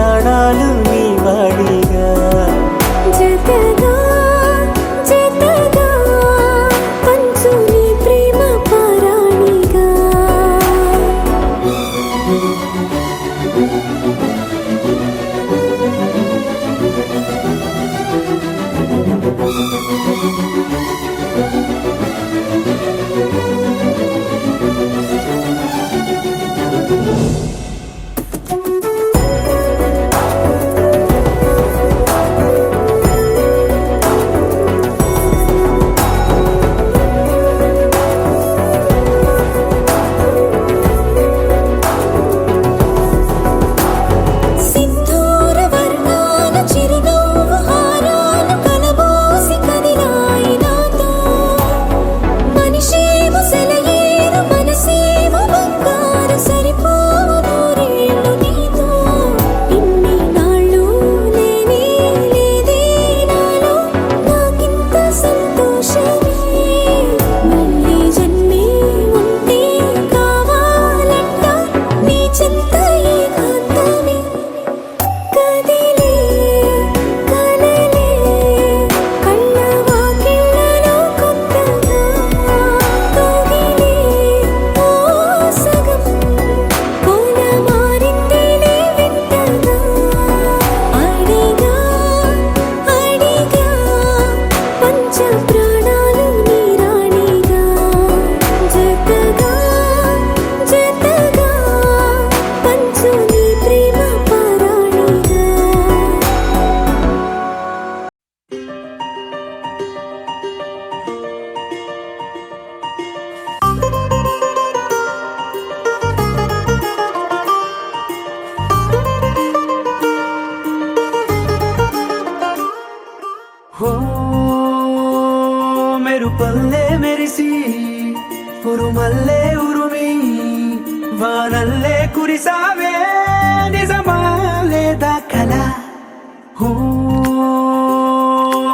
ప్రాణాలు నీ వాడిగా జతగా జతగా పంచు నీ ప్రేమ పారాణిగా మెరుపల్లే మెరిసి ఉరుమల్లే ఉరుమి వానల్లే కురిసావే నిజమా లేదా కల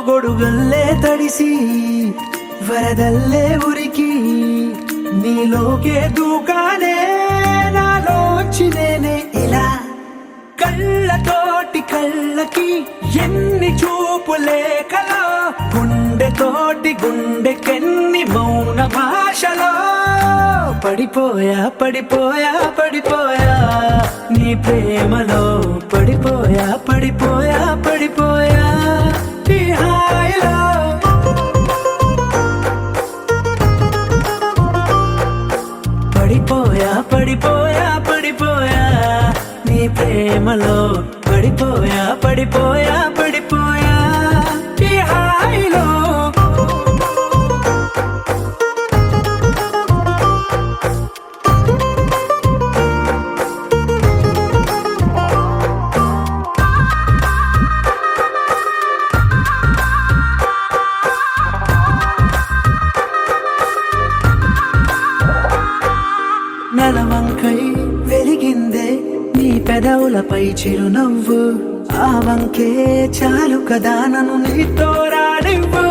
గొడుగల్లే తడిసి వరదల్లే ఉరికి నీలోకే దూకానే నాలోంచి నేనే ఇలా కళ్ళతోటి కళ్ళకి ఎన్ని చూపులే కలా గుండెతోటి గుండెకెన్ని మౌన భాషలో పడిపోయా పడిపోయా పడిపోయా నీ ప్రేమలో పడిపోయా పడిపోయా పడిపోయా ఈ హాయిలో పడిపోయా పడిపోయా పడిపోయా నీ ప్రేమలో పడిపోయా పడిపోయా పడిపోయా ఈ హాయిలో నెలవంకై వెలిగిందే నీ పెదవులపై చిరునవ్వు ఆ వంకే చాలు కదా నన్ను నీతో రానివ్వు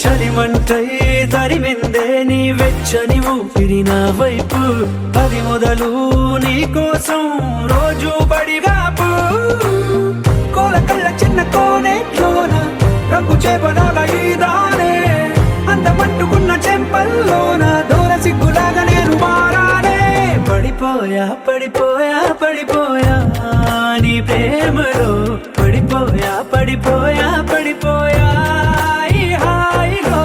చలిమంటై తరిమిందే నీ వెచ్చని ఊపిరి నా వైపు అది మొదలు నీ కోసం రోజు పడిగాపు కోల కళ్ళ చిన్న కోనేట్లోన రంగు చేపలాగా ఈదానే అందమంటుకున్న చెంపల్లోన దూర సిగ్గులాగా నేను మారానే పడిపోయా పడిపోయా పడిపోయా నీ ప్రేమలో పడిపోయా పడిపోయా పడిపోయా ఈ హాయిలో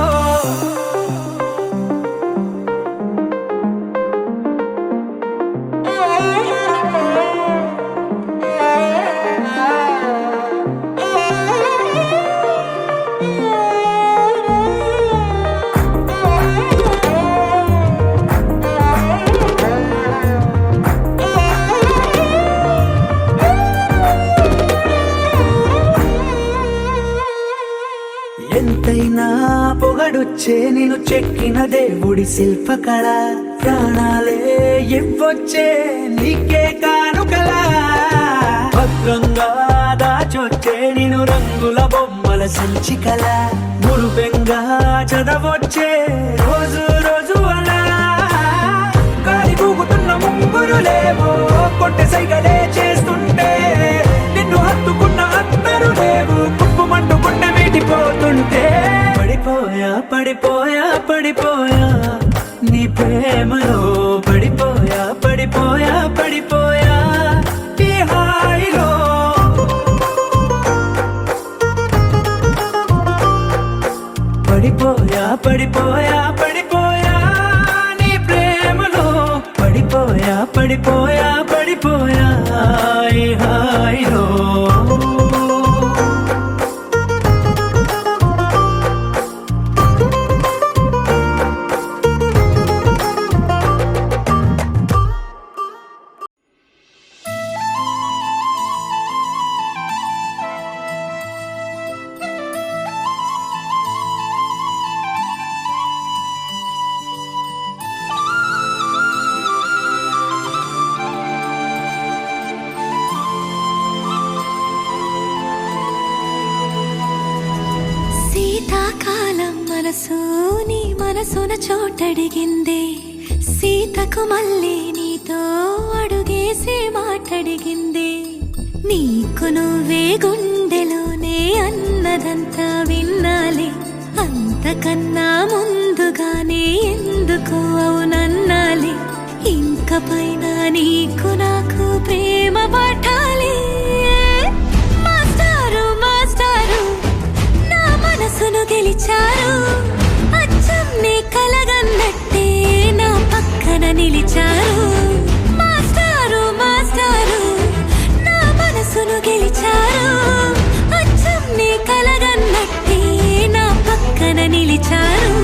ఎంతైనా పొగడొచ్చే నిన్ను చెక్కిన దేవుడి శిల్పకళ ప్రాణాలే ఇవ్వొచ్చే నీకే కానుకలా భద్రంగా దాచొచ్చే నిన్ను రంగుల బొమ్మల సంచికల మురుపెంగా చదవొచ్చే రోజు రోజు అలా గాలి కూగుతున్న ముంగురులేవో కొట్టె సైగలే చేస్తుంటే పడిపోయా పడిపోయా నీ ప్రేమలో పడిపోయా పడిపోయా పడిపోయా ఈ హాయిలో పడిపోయా పడిపోయా పడిపోయా నీ ప్రేమలో పడిపోయా పడిపోయా పడిపోయా ఈ హాయిలో శీతాకాలం మనసు నీ మనసున చోటడిగిందే సీతకు మళ్ళీ నీతో అడుగేసి మాటడిగిందే నీకు నువ్వే గుండెలోనే అన్నదంతా విన్నాలే అంతకన్నా ముందుగానే ఎందుకు అవునన్నాలే ఇంక పైన నీకు నాకు ప్రేమ పాఠాలే మాస్టారు మాస్టారు నా మనసును గెలిచారు అచ్చం నీ కలగన్నట్టే నా పక్కన నిలిచారు మాస్టారు మాస్టారు నా మనసును గెలిచారు అచ్చం నీ కలగన్నట్టే నా పక్కన నిలిచారు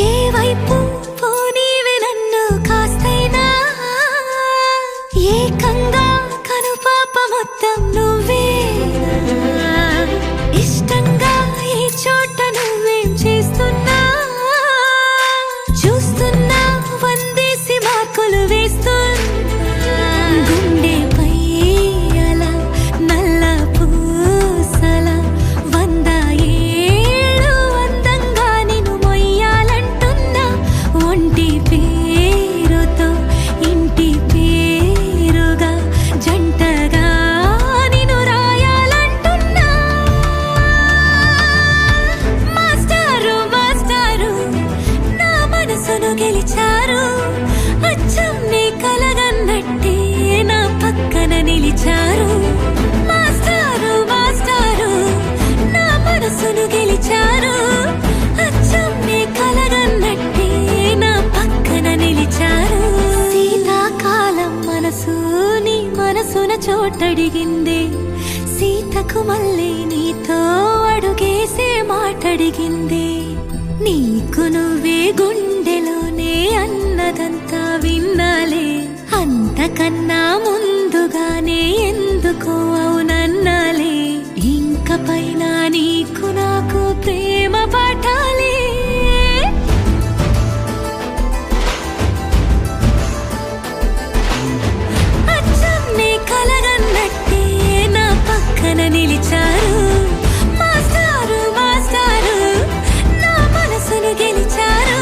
ఏ వైపు పోనీవి నన్ను కాస్తైనా ఏకంగా కనుపాప మొత్తం నువ్వే ఇష్టంగా ఈ చోట నువ్వేం చేస్తున్నా చూస్తున్నా వందేసి మార్కులు వేస్తున్నా గుండెపై అలా నల్ల పూసల 100 ఏళ్ళు అందంగా నిన్ను మొయ్యాలంటున్నా ఒంటి పేరుతో ఇంటి పేరుగా జంటగా నిన్ను రాయాలంటున్నా మాస్టారు మాస్టారు నా మనసును గెలిచారు అచ్చం నీ కలగన్నట్టే నా పక్కన నిలిచారు మాస్టారు మాస్టారు నా మనసును గెలిచారు అచ్చం నీ కలగన్నట్టే నా పక్కన నిలిచారు శీతాకాలం మనసు నీ మనసున చోటడిగిందే సీతకు మళ్ళీ నీతో అడుగేసే మాటడిగిందే నీకు నువ్వే గుండెలోనే అన్నదంతా విన్నాలే అంతకన్నా ముందుగానే ఎందుకు అవునన్నాలే ఇంక పైన నీకు నాకు ప్రేమ పాఠాలే అచ్చం నీ కలగన్నట్టే నా పక్కన నిలిచారు మాస్టారు మాస్టారు నా మనసును గెలిచారు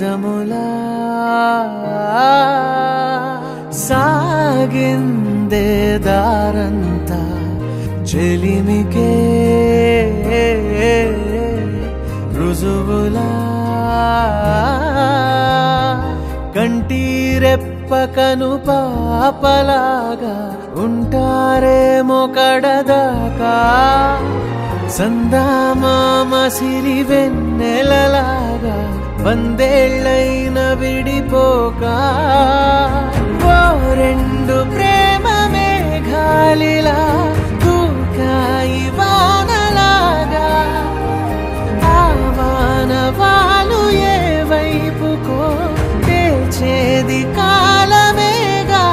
నిజములా సాగిందే దారంతా చెలిమికే రుజువులా కంటిరెప్పకను పాపలాగా ఉంటారేమో కడదాకా సందామామ సిరి వెన్నెలలాగా వందేళ్ళైన విడిపోక ఓ రెండు ప్రేమ మేఘాలిలా దూకాయి వానలాగా ఆ వానవాలు ఏ వైపుకో తేల్చేది కాలమేగా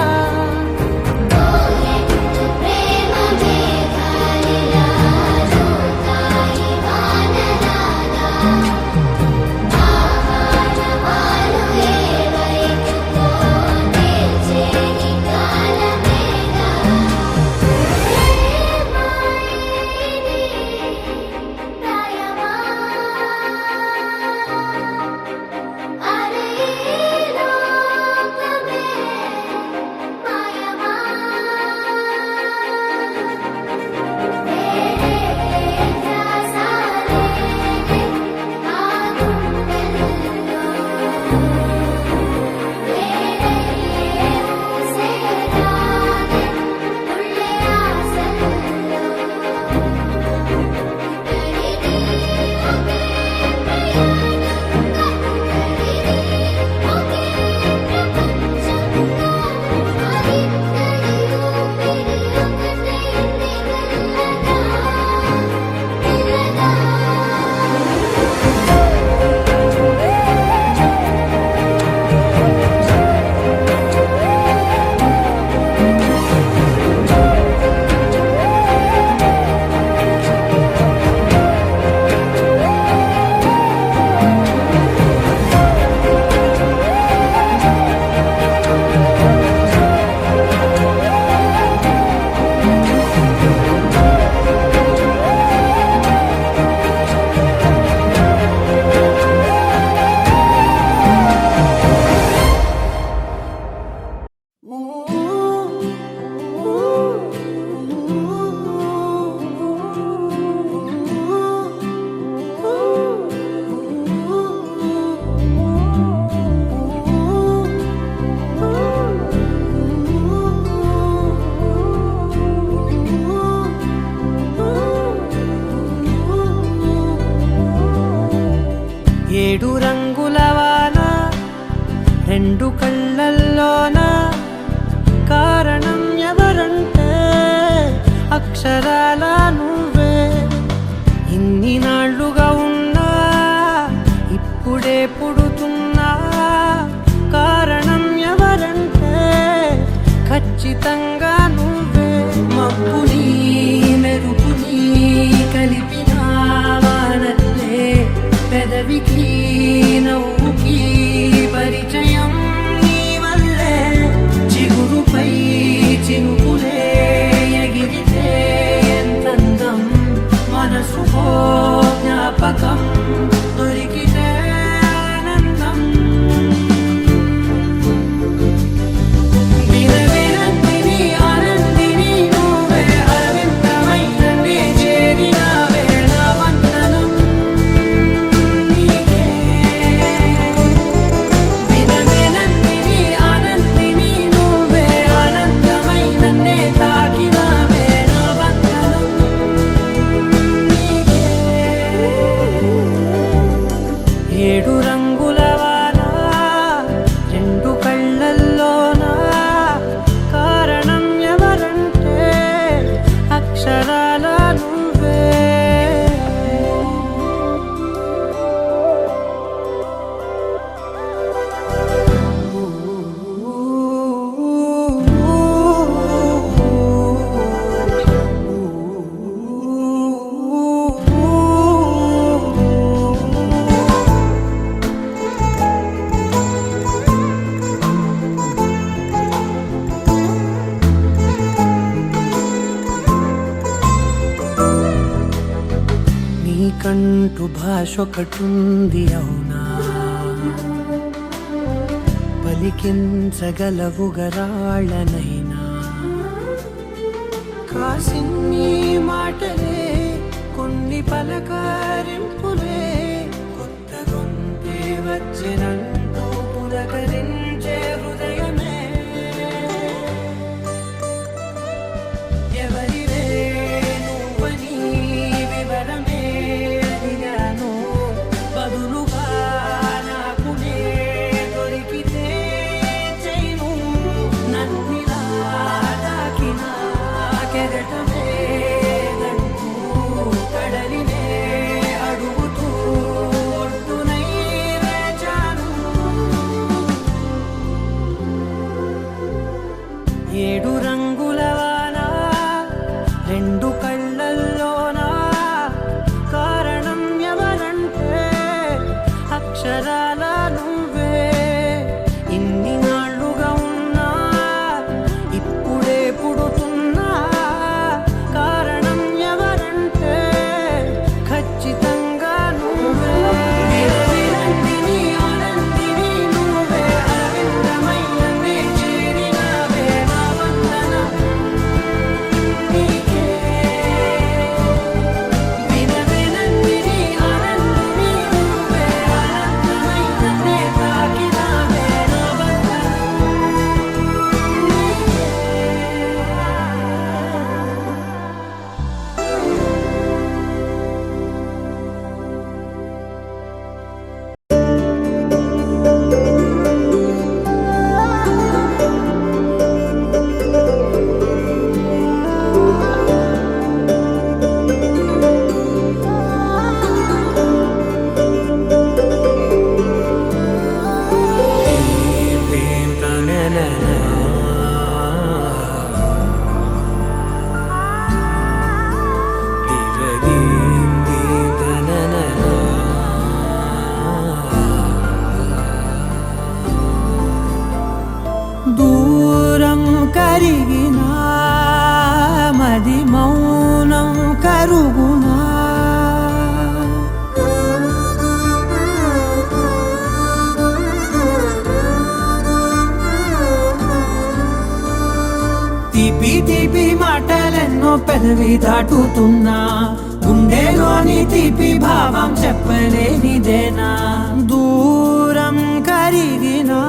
ఏడు రంగుల వాన రెండు కళ్ళల్లోన కారణం ఎవరంటే అక్షరాల నువ్వే ఇన్ని నాళ్ళుగా ఉన్నా ఇప్పుడే పుడుతున్నా కారణం ఎవరంటే ఖచ్చితంగా నువ్వే మబ్బుని మెరుపుని కలిపిన వానల్లే పెదవికి నవ్వుకి పరిచయం నీ వల్లే చిగురుపై చినుకులే ఎగిరితే ఎంతందం మనసుకో జ్ఞాపకం దొరికితే ఆనందం వినవినందిని ఆనందిని నువ్వే అరవిందమైన నే చేరినావే నా వందనం ఏడు రంగుల వాన రెండు కళ్ళల్లోన కారణం ఎవరంటే అక్షరాల నువ్వే నీకంటూ భాష ఒకటుంది అవునా పలికించగలవుగరాళ్ళనైనా కాసిన్ని మాటలే కొన్ని పలకరింపులే కొత్త గొంతే వచ్చినంటూ పులకరించే హృదయమే ఎవరివే నువ్వని వివరమే అడిగాను బదులుగా నాకునే దొరికితే చేయను నన్నిలా తాకిన కెరటమే గంటూ కడలినే అడుగుతూ ఒడ్డునై వేచాను ఏడు రంగుల వాన రెండు కళ్ళల్లోనా కారణం ఎవరంటే అక్షరాల నువ్వే ఇన్ని నాళ్ళుగా ఉన్నా ఇప్పుడే పుడుతున్నా కారణం ఎవరంటే ఖచ్చితంగా నువ్వే విరవిరందిని ఆనందిని నువ్వే అరవిందమయ్యనే చేరినావే నా వందనం నీకే విరవిరందిని ఆనందిని నువ్వే అరవిందమయ్యనే తాకినావే నా వందనం నీకే దూరం కరిగినా మది మౌనం కరుగునా తీపి తీపి మాటలెన్నో పెదవి దాటుతున్నా గుండెలోని తీపి భావం చెప్పలేనిదేనా దూరం కరిగినా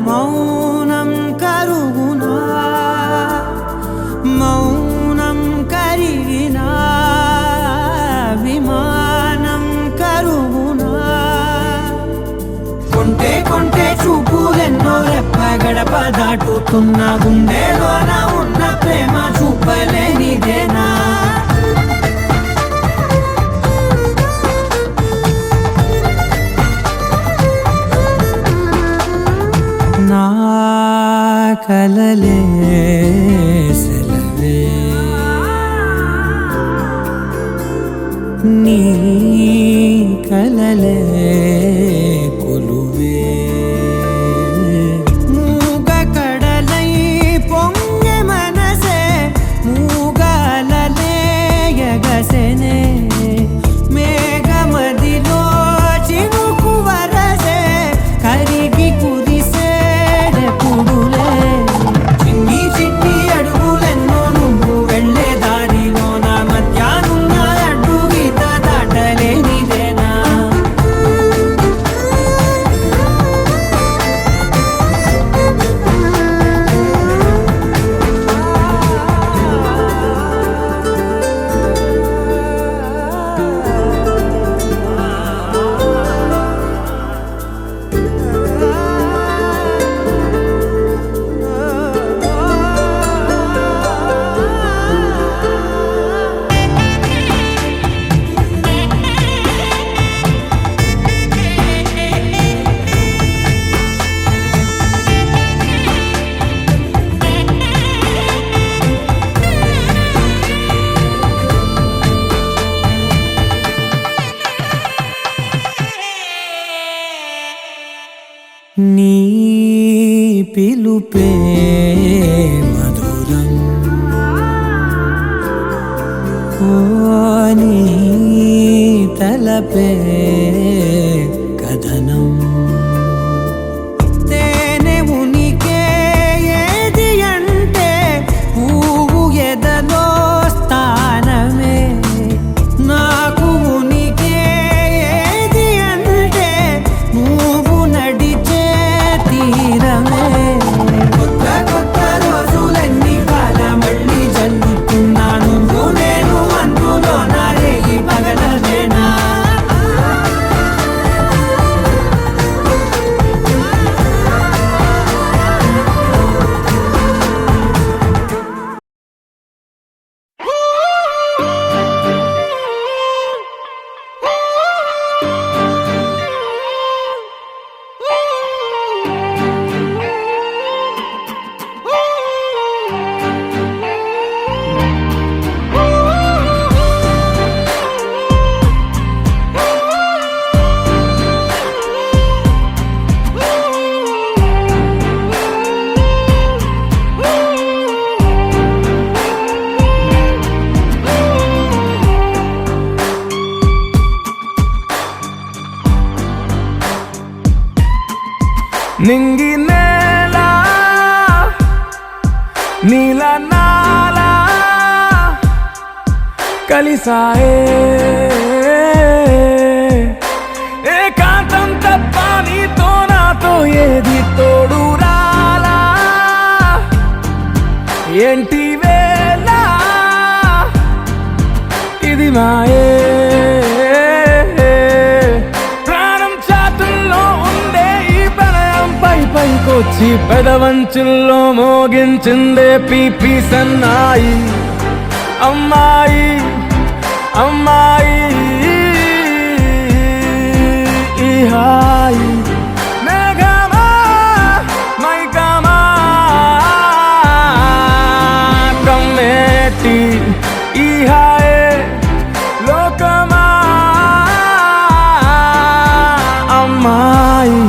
మౌనం కరుగునా మౌనం కరిగినా విమానం కరుగునా కొంటే కొంటే చూపులెన్నో రెప్ప గడప దాటుతున్న గుండెలోన ఉన్న ప్రేమ చూపలేనిదేనా నా కలలే సెలవే నీ కలలే కొలువే మూగ కడలై పొంగె మనసే మూగలలే ఎగసెనే మేఘమదిలో చినుకు వరసే కరిగి కురిసేడెప్పుడులే చిన్ని చిన్ని అడుగులెన్నో నువ్వు వెళ్ళే దారిలో నా మధ్యాహ్నున్న అడ్డు గీత దాటలేనిదేనా నీ పిలుపే మధురం ఓ నీ తలపే కథనం నింగి నేల నీల నాల కలిసాయే ఏకాంతం తప్ప నీతో నాతో ఏది తోడు రాలా ఏంటి వేళ ఇది మాయే ప్రాణం చాతుల్లో ఉండే ఈ ప్రణయం పైకొచ్చి పెదవంచుల్లో మోగించిందే పీపీ సన్నాయి అమ్మాయి అమ్మాయి ఈ హాయి మేఘమా మైకమా కమ్మేటి ఈ హాయే లోకమా అమ్మాయి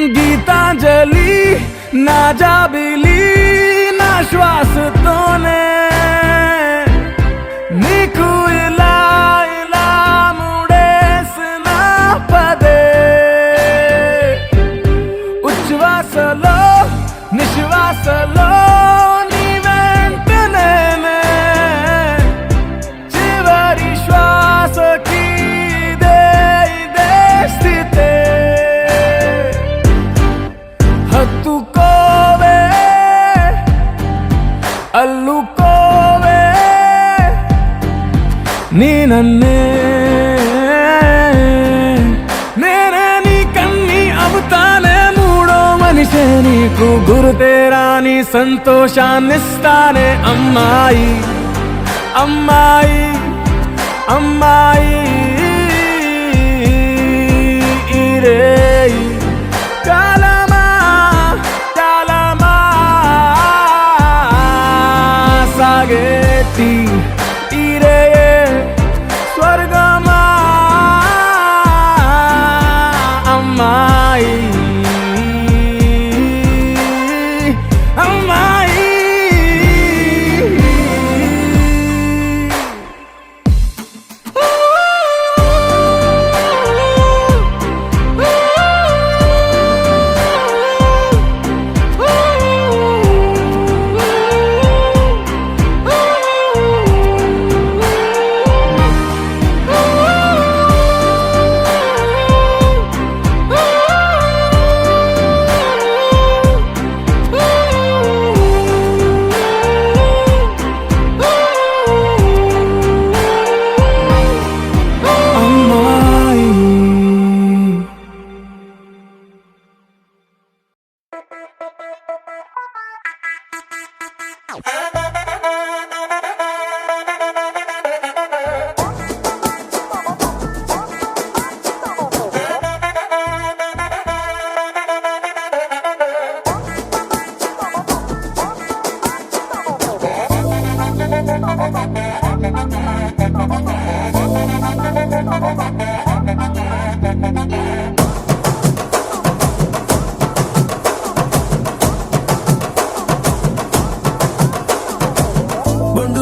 గీతాంజలి నా జాబిలి నా శ్వాసతోనే నీకు ఇలా ఇలా ముడేసిన పదే ఉచ్ఛ్వాసలో నిశ్వాసలో నీ వెంట నేనే చివరి శ్వాసకి ఇదే స్థితే హత్తుకోవే అల్లుకోవే నీ నన్నే నేనే నీ కన్ని అవుతానే మూడో మనిషే నీకు గురుతేరాని సంతోషాన్నిస్తానే అమ్మాయి అమ్మాయి అమ్మాయి ఇరే కాలమా కాలమా సాగేటి ఇరే స్వర్గమా అమ్మాయి అమ్మాయి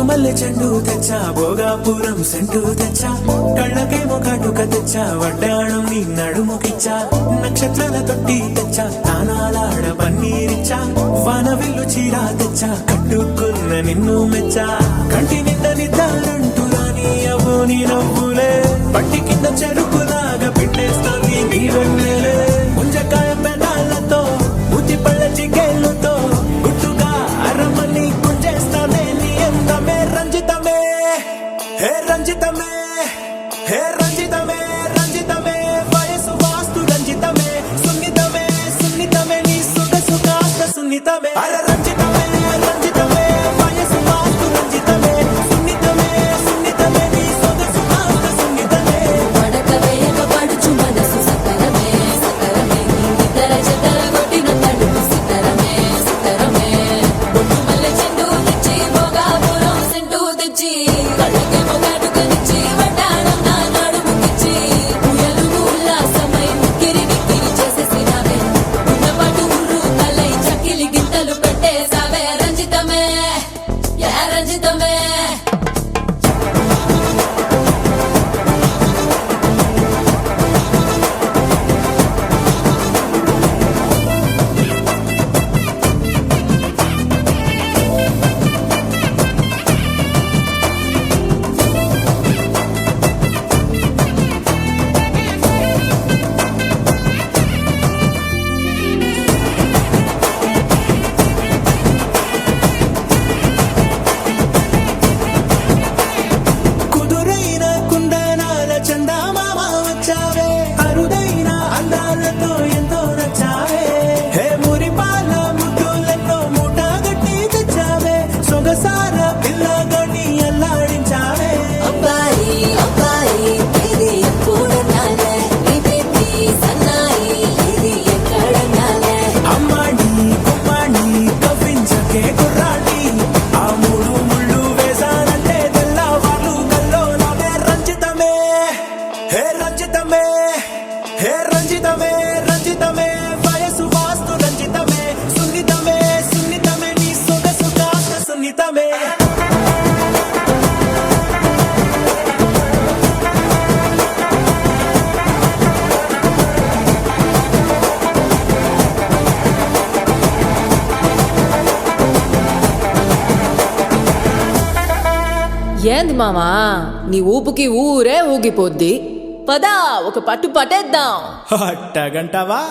మల్లె చెండు తెచ్చా భోగాపురం సెంటు తెచ్చా కళ్ళకేమో కాటుక తెచ్చా వడ్డాణం నీ నడుముకిచ్చా నక్షత్రాల తొట్టి తెచ్చా తానాలాడ పన్నీరిచ్చా వాన విల్లు చీర తెచ్చా కట్టుకున్న నిన్ను మెచ్చా కంటి నిండా నిద్దారంటూ రాని అవ్వు నీ నవ్వులే పట్టి కింద చెరుకులాగా పిండేస్తాంది నీ వెన్నెలే ముంజకాయ పెదాలతో మూతి పళ్ళ చిగేళ్ళతో గుట్టుగా అరమని గుంజేస్తానే నీ రంజితమే హే రంజితమే రంజితమే వయసు వాస్తు రంజితమే సున్నితమే సున్నితమే నీ సొగసు కాస్త సున్నితమే అరే రంజితమే రంజితమే వయసు వాస్తు రంజితమే సున్నితమే సున్నితమే నీ సొగసు కాస్త సున్నితమే పడక వేయక పడుచు మనసు సతరమే సతరమే ఇతర జతర కొట్టిన తడుపు సితరమే సితరమే బొట్టు మల్లె చెండు తెచ్చి భోగాపురం సెంటు తెచ్చి కళ్ళకే మొగాటుకనిచ్చి వడ్డాణం నా నడుముకిచ్చి ఉయ్యలుగు ఉల్లాసమై ముక్కిరి బిక్కిరి చేసేసినావే ఉన్నపాటు ఉర్రు తలై చక్కిలి గింతలు పెట్టేసావే రంజితమే యా రంజితమే కుదురైన కుందనాల చందమామ వచ్చావే అరుదైన అందాలతో ఎంతో నచ్చావే హే మురిపాల ముద్దులతో మూట గట్టి తెచ్చావే సొగసార పిల్లగని అల్లాడించావే అబ్బాయి అబ్బాయి ఇది ఎప్పుడు నాలే ఇది సన్నాయి ఇది ఎక్కడ నాలే అమ్మాడి కుమ్మాడి కవ్వించకే కుర్రాడి ఆ మూడు ముళ్ళు వేసానంటే తెల్లవాళ్ళు కల్లో నావే రంజితమే హే రంజితమే హే రంజితమే రంజితమే వయసు వాస్తు రంజితమే సున్నితమే సున్నితమే నీ సొగసు కాస్త సున్నితమే ఏంది మామా నీ ఊపుకి ఊరే ఊగిపోద్ది పదా ఒక పట్టు పట్టేద్దాం అట్టగంటావా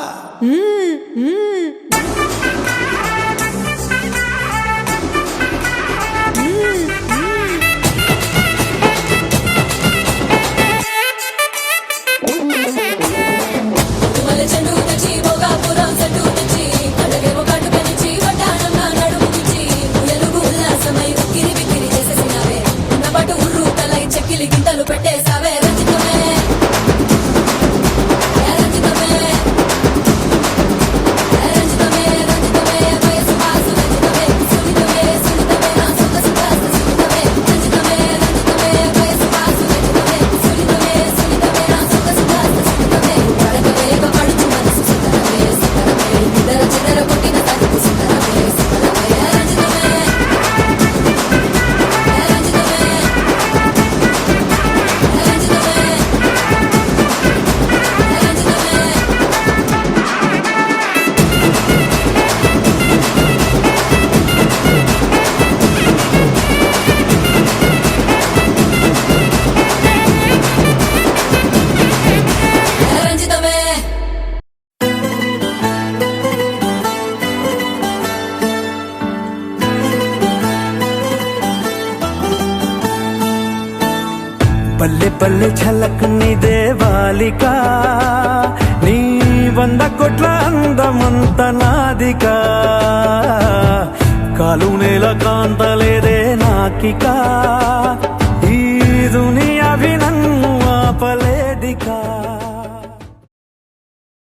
మల్లె చెండు తెచ్చి భోగాపురం సెంటు తెచ్చి కళ్ళకే మొగాటుకనిచ్చి వడ్డాణం నా నడుముకిచ్చి ఉయ్యలుగు ఉల్లాసమై ఉక్కిరి బిక్కిరి చేసేసినావే ఉన్నపాటు ఉర్రు తలై చెక్కిలి గింతలు పెట్టేసావే రంజితమే యా రంజితమే యా రంజితమే రంజితమే వయసు వాసు రంజితమే సున్నితమే సున్నితమే నా సొగసు కాస్త సున్నితమే రంజితమే రంజితమే వయసు వాసు రంజితమే సున్నితమే సున్నితమే నా సొగసు కాస్త సున్నితమే పడక వేయక పడుచు మనసు సతరమే సతరమే ఇతర చెదర కొట్టిన తడుపు సితరమే సితరమే yeah రంజితమే yeah రంజితమే yeah రంజితమే yeah రంజితమే yeah రంజితమే పల్లె పల్లె ఝలక్ నిదే బాలిక నీ 100 కోట్ల అందమంత నాదిక కాలు నేల కాంతలేదే నాకిక ఈ దునియా నన్ను ఆపలేదిక